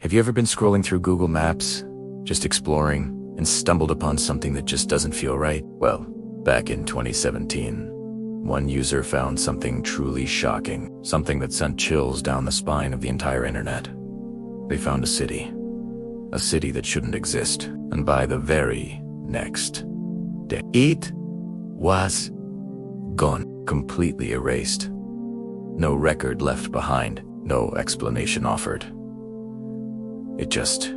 Have you ever been scrolling through Google Maps, just exploring, and stumbled upon something that just doesn't feel right? Well, back in 2017, one user found something truly shocking, something that sent chills down the spine of the entire internet. They found a city that shouldn't exist, and by the very next day, it was gone, completely erased. No record left behind, no explanation offered. It just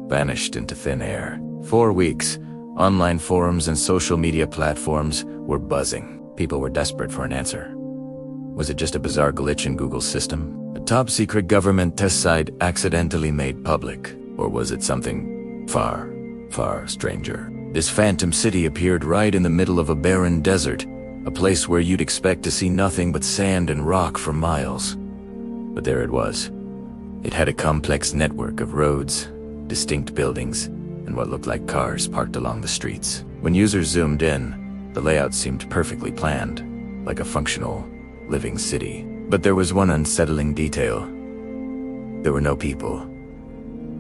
vanished into thin air. For weeks, online forums and social media platforms were buzzing. People were desperate for an answer. Was it just a bizarre glitch in Google's system? A top-secret government test site accidentally made public? Or was it something far, far stranger? This phantom city appeared right in the middle of a barren desert, a place where you'd expect to see nothing but sand and rock for miles. But there it was. It had a complex network of roads, distinct buildings, and what looked like cars parked along the streets. When users zoomed in, the layout seemed perfectly planned, like a functional, living city. But there was one unsettling detail. There were no people.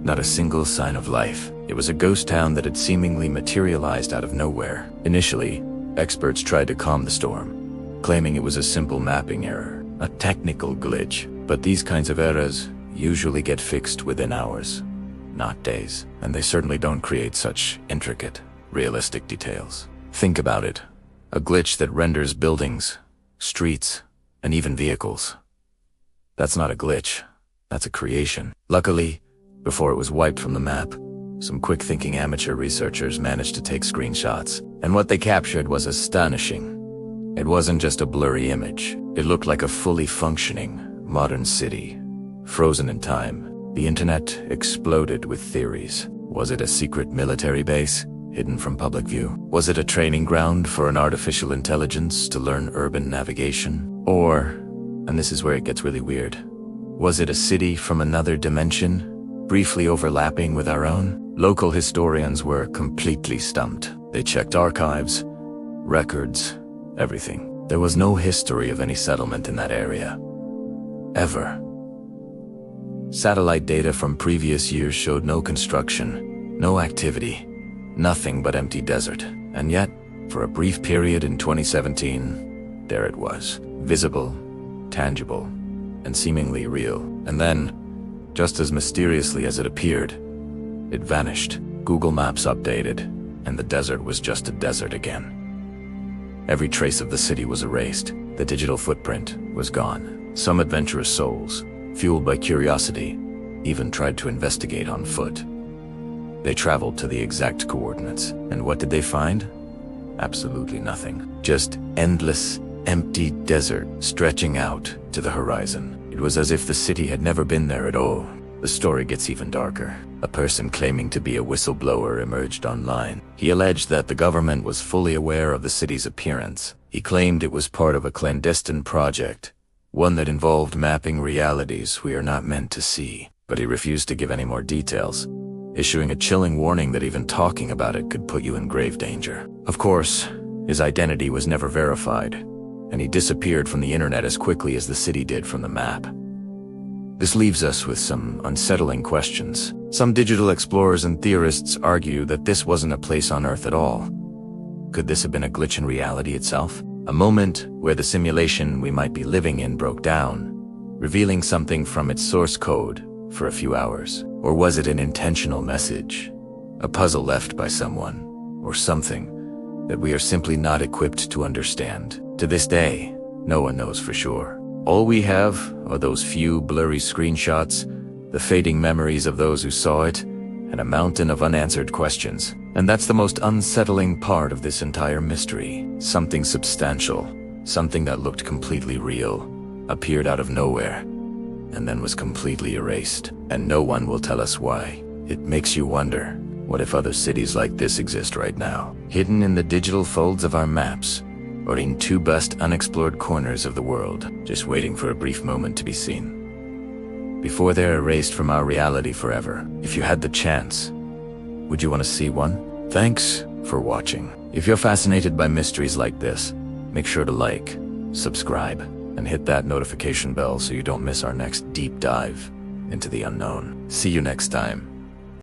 Not a single sign of life. It was a ghost town that had seemingly materialized out of nowhere. Initially, experts tried to calm the storm, claiming it was a simple mapping error, a technical glitch. But these kinds of errors usually get fixed within hours, not days. And they certainly don't create such intricate, realistic details. Think about it. A glitch that renders buildings, streets, and even vehicles. That's not a glitch. That's a creation. Luckily, before it was wiped from the map, some quick-thinking amateur researchers managed to take screenshots, and what they captured was astonishing. It wasn't just a blurry image. It looked like a fully functioning, modern city, frozen in time. The internet exploded with theories. Was it a secret military base, hidden from public view? Was it a training ground for an artificial intelligence to learn urban navigation? Or, and this is where it gets really weird, was it a city from another dimension, briefly overlapping with our own? Local historians were completely stumped. They checked archives, records, everything. There was no history of any settlement in that area. Ever. Satellite data from previous years showed no construction, no activity, nothing but empty desert. And yet, for a brief period in 2017, there it was. Visible, tangible, and seemingly real. And then, just as mysteriously as it appeared, it vanished. Google Maps updated, and the desert was just a desert again. Every trace of the city was erased. The digital footprint was gone. Some adventurous souls, fueled by curiosity, even tried to investigate on foot. They traveled to the exact coordinates, and what did they find? Absolutely nothing. Just endless, empty desert stretching out to the horizon. It was as if the city had never been there at all. The story gets even darker. A person claiming to be a whistleblower emerged online. He alleged that the government was fully aware of the city's appearance. He claimed it was part of a clandestine project, one that involved mapping realities we are not meant to see. But he refused to give any more details, issuing a chilling warning that even talking about it could put you in grave danger. Of course, his identity was never verified, and he disappeared from the internet as quickly as the city did from the map. This leaves us with some unsettling questions. Some digital explorers and theorists argue that this wasn't a place on Earth at all. Could this have been a glitch in reality itself? A moment where the simulation we might be living in broke down, revealing something from its source code for a few hours? Or was it an intentional message? A puzzle left by someone, or something that we are simply not equipped to understand? To this day, no one knows for sure. All we have are those few blurry screenshots, the fading memories of those who saw it, and a mountain of unanswered questions. And that's the most unsettling part of this entire mystery. Something substantial, something that looked completely real, appeared out of nowhere, and then was completely erased. And no one will tell us why. It makes you wonder, what if other cities like this exist right now, hidden in the digital folds of our maps, or in two best unexplored corners of the world, just waiting for a brief moment to be seen, before they're erased from our reality forever? If you had the chance, would you want to see one? Thanks for watching. If you're fascinated by mysteries like this, make sure to like, subscribe, and hit that notification bell so you don't miss our next deep dive. into the unknown. See you next time.